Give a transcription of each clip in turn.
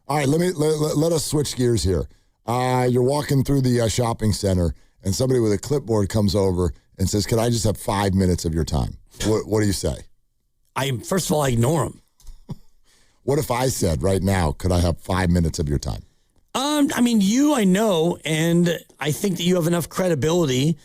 All right, let us switch gears here. You're walking through the shopping center, and somebody with a clipboard comes over and says, "Can I just have 5 minutes of your time?" What do you say? First of all, I ignore him. What if I said right now, "Could I have 5 minutes of your time?" I know, and I think that you have enough credibility.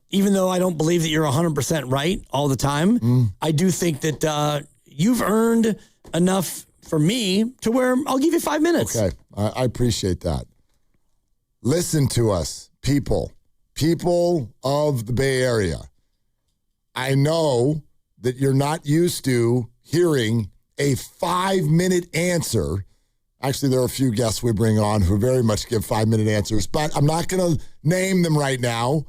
Even though I don't believe that you're 100% right all the time, I do think that you've earned enough for me to where I'll give you 5 minutes. Okay, I appreciate that. Listen to us, people of the Bay Area. I know that you're not used to hearing a 5-minute answer. Actually, there are a few guests we bring on who very much give 5-minute answers, but I'm not going to name them right now.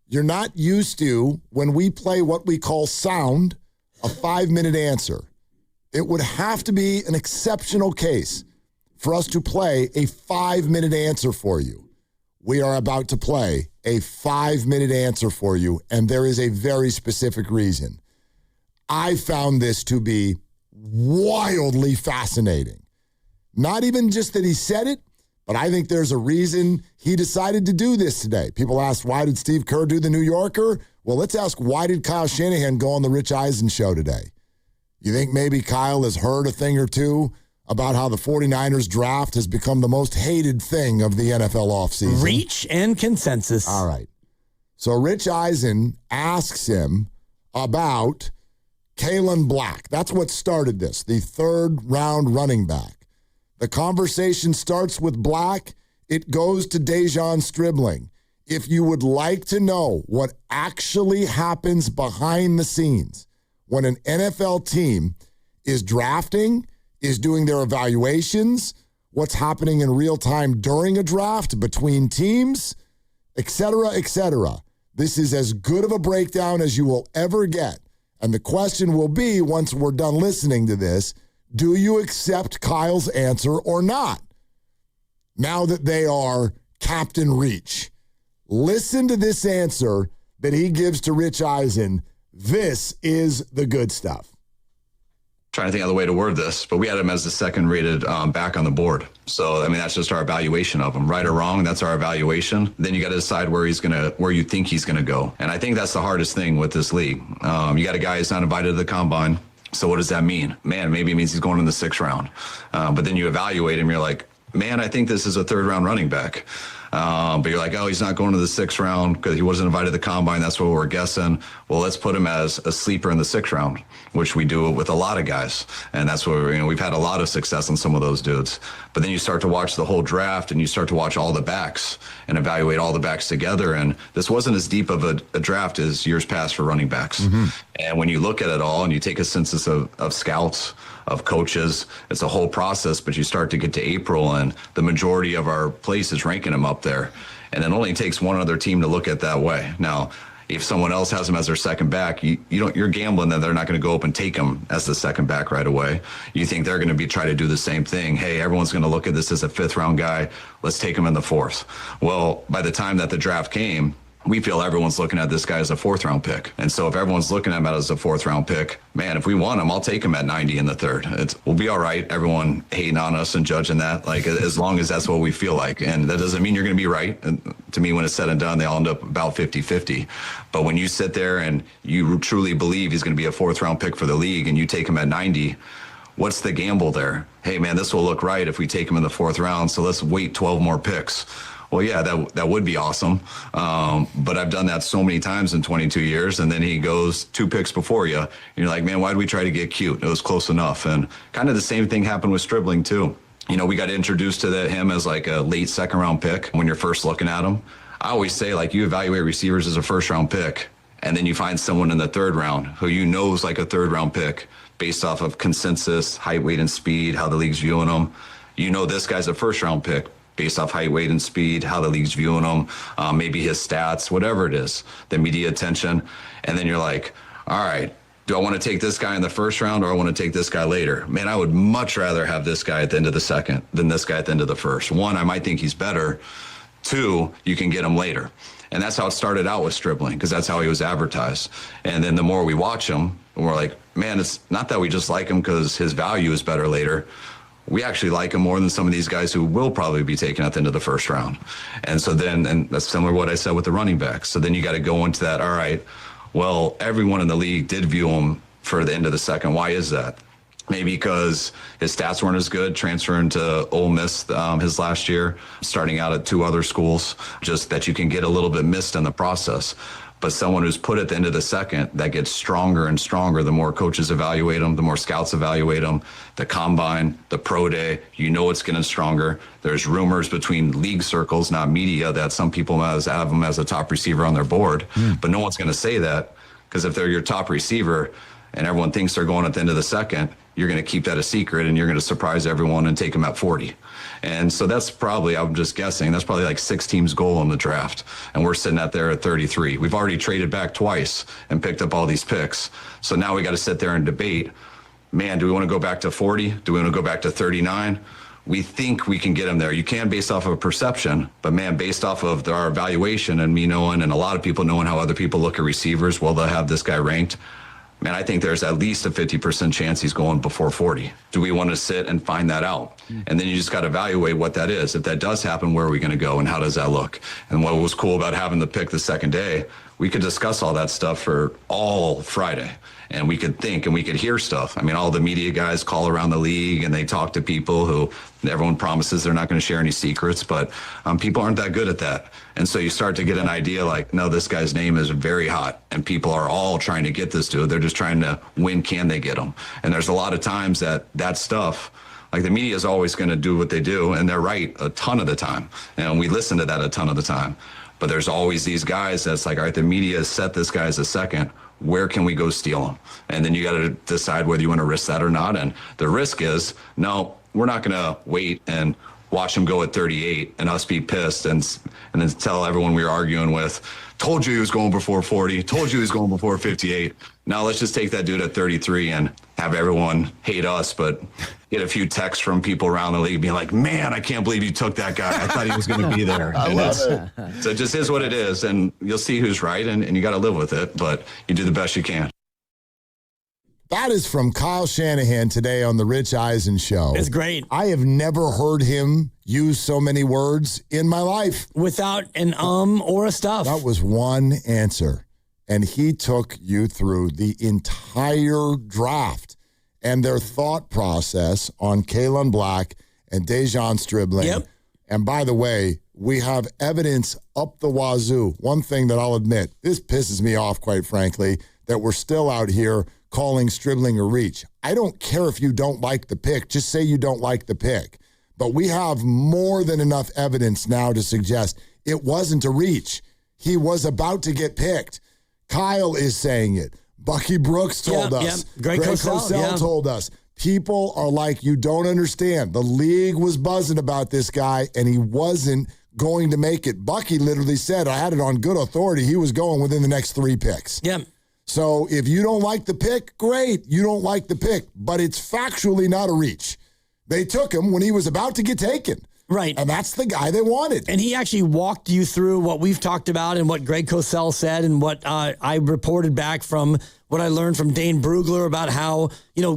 You're not used to, when we play what we call sound, a 5-minute answer. It would have to be an exceptional case for us to play a 5-minute answer for you. We are about to play a 5-minute answer for you, and there is a very specific reason. I found this to be wildly fascinating. Not even just that he said it, but I think there's a reason he decided to do this today. People ask, why did Steve Kerr do the New Yorker? Well, let's ask, why did Kyle Shanahan go on the Rich Eisen Show today? You think maybe Kyle has heard a thing or two about how the 49ers draft has become the most hated thing of the NFL offseason? Reach and consensus. All right. So Rich Eisen asks him about Kalen Black. That's what started this, the third-round running back. The conversation starts with Black. It goes to Dejon Stribling. If you would like to know what actually happens behind the scenes when an NFL team is drafting, is doing their evaluations, what's happening in real time during a draft between teams, et cetera, this is as good of a breakdown as you will ever get. And the question will be, once we're done listening to this, do you accept Kyle's answer or not? Now that they are Captain Reach. Listen to this answer that he gives to Rich Eisen. This is the good stuff. Trying to think of the way to word this, but we had him as the second-rated back on the board. So, that's just our evaluation of him. Right or wrong, that's our evaluation. Then you got to decide where you think he's gonna go. And I think that's the hardest thing with this league. You got a guy who's not invited to the combine. So what does that mean? Man, maybe it means he's going in the 6th round. But then you evaluate him, you're like, man, I think this is a 3rd-round running back. But you're like, oh, he's not going to the 6th round because he wasn't invited to the combine. That's what we're guessing. Well, let's put him as a sleeper in the 6th round, which we do with a lot of guys. And that's what we've had a lot of success on some of those dudes. But then you start to watch the whole draft and you start to watch all the backs and evaluate all the backs together. And this wasn't as deep of a draft as years past for running backs. Mm-hmm. And when you look at it all and you take a census of scouts, of coaches, it's a whole process, but you start to get to April and the majority of our place is ranking him up there. And it only takes one other team to look at that way. Now, if someone else has him as their second back, you're gambling that they're not going to go up and take him as the second back right away. You think they're going to try to do the same thing. Hey, everyone's going to look at this as a 5th round guy. Let's take him in the 4th. Well, by the time that the draft came, we feel everyone's looking at this guy as a 4th round pick. And so if everyone's looking at him as a 4th round pick, man, if we want him, I'll take him at 90 in the 3rd. We'll be all right. Everyone hating on us and judging that, as long as that's what we feel like. And that doesn't mean you're going to be right. And to me, when it's said and done, they all end up about 50-50. But when you sit there and you truly believe he's going to be a 4th round pick for the league and you take him at 90, what's the gamble there? Hey, man, this will look right if we take him in the 4th round. So let's wait 12 more picks. Well, yeah, that would be awesome. But I've done that so many times in 22 years, and then he goes 2 picks before you. And you're like, man, why did we try to get cute? It was close enough. And kind of the same thing happened with Stribling, too. We got introduced to him as like a late 2nd round pick when you're first looking at him. I always say, you evaluate receivers as a 1st round pick, and then you find someone in the 3rd round who you know is like a 3rd round pick based off of consensus, height, weight, and speed, how the league's viewing them. You know this guy's a 1st round pick based off height, weight, and speed, how the league's viewing him, maybe his stats, whatever it is, the media attention. And then you're like, all right, do I want to take this guy in the 1st round or I want to take this guy later? Man, I would much rather have this guy at the end of the 2nd than this guy at the end of the 1st. 1, I might think he's better. 2, you can get him later. And that's how it started out with Stribling, because that's how he was advertised. And then the more we watch him, we're like, man, it's not that we just like him because his value is better later. we actually like him more than some of these guys who will probably be taken at the end of the first round. And so then, and that's similar to what I said with the running backs. So then you got to go into that, all right, well, everyone in the league did view him for the end of the second. Why is that? Maybe because his stats weren't as good, transferring to Ole Miss his last year, starting out at 2 other schools, just that you can get a little bit missed in the process. But someone who's put at the end of the second, that gets stronger and stronger the more coaches evaluate them, the more scouts evaluate them, the combine, the pro day, it's getting stronger. There's rumors between league circles, not media, that some people have him as a top receiver on their board. But no one's going to say that, because if they're your top receiver and everyone thinks they're going at the end of the second, you're going to keep that a secret and you're going to surprise everyone and take them at 40. And so that's probably, I'm just guessing, that's probably like 6 teams' goal in the draft. And we're sitting out there at 33. We've already traded back twice and picked up all these picks. So now we got to sit there and debate, man, do we want to go back to 40? Do we want to go back to 39? We think we can get him there. You can based off of a perception, but man, based off of our evaluation and me knowing and a lot of people knowing how other people look at receivers, well, they'll have this guy ranked. Man, I think there's at least a 50% chance he's going before 40. Do we want to sit and find that out? And then you just got to evaluate what that is. If that does happen, where are we going to go and how does that look? And what was cool about having the pick the second day, we could discuss all that stuff for all Friday. And we could think and we could hear stuff. I mean, all the media guys call around the league and they talk to people who everyone promises they're not going to share any secrets, but people aren't that good at that. And so you start to get an idea like, no, this guy's name is very hot and people are all trying to get this dude. They're just trying to win. Can they get him? And there's a lot of times that stuff, like the media is always going to do what they do, and they're right a ton of the time. And we listen to that a ton of the time. But there's always these guys that's like, all right, the media has set this guy as a second. Where can we go steal him? And then you got to decide whether you want to risk that or not. And the risk is, no, we're not going to wait and watch him go at 38 and us be pissed and then tell everyone we were arguing with, told you he was going before 40, told you he was going before 58. Now let's just take that dude at 33 and have everyone hate us, but get a few texts from people around the league being like, man, I can't believe you took that guy. I thought he was going to be there. So it just is what it is, and you'll see who's right, and you got to live with it, but you do the best you can. That is from Kyle Shanahan today on the Rich Eisen Show. It's great. I have never heard him use so many words in my life. Without an or a stuff. That was one answer. And he took you through the entire draft and their thought process on Kalen Black and Dejon Stribling. Yep. And by the way, we have evidence up the wazoo. One thing that I'll admit, this pisses me off, quite frankly, that we're still out here calling Stribling a reach. I don't care if you don't like the pick. Just say you don't like the pick. But we have more than enough evidence now to suggest it wasn't a reach. He was about to get picked. Kyle is saying it. Bucky Brooks told us. Greg Cosell told us. People are like, you don't understand. The league was buzzing about this guy, and he wasn't going to make it. Bucky literally said, I had it on good authority, he was going within the next 3 picks. Yeah. So if you don't like the pick, great. You don't like the pick. But it's factually not a reach. They took him when he was about to get taken. Right. And that's the guy they wanted. And he actually walked you through what we've talked about and what Greg Cosell said and what I reported back from what I learned from Dane Brugler about how,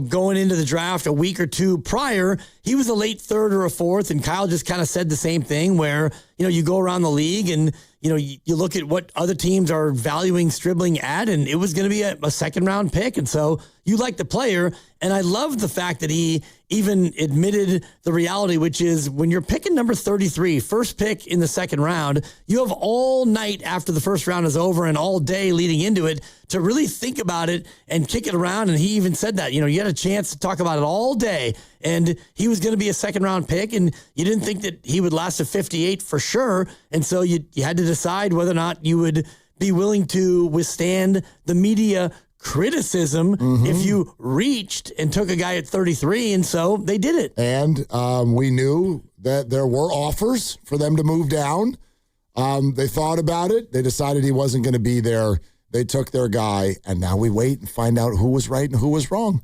going into the draft a week or two prior, he was a late third or a fourth. And Kyle just kind of said the same thing where, you go around the league and, you look at what other teams are valuing Stribling at, and it was going to be a second round pick. And so you like the player. And I love the fact that he even admitted the reality, which is when you're picking number 33, first pick in the second round, you have all night after the first round is over and all day leading into it to really think about it and kick it around. And he even said that, you had a chance to talk about it all day. And he was going to be a second round pick, and you didn't think that he would last to 58 for sure. And so you had to decide whether or not you would be willing to withstand the media criticism if you reached and took a guy at 33. And so they did it. And we knew that there were offers for them to move down. They thought about it. They decided he wasn't going to be there. They took their guy, and now we wait and find out who was right and who was wrong.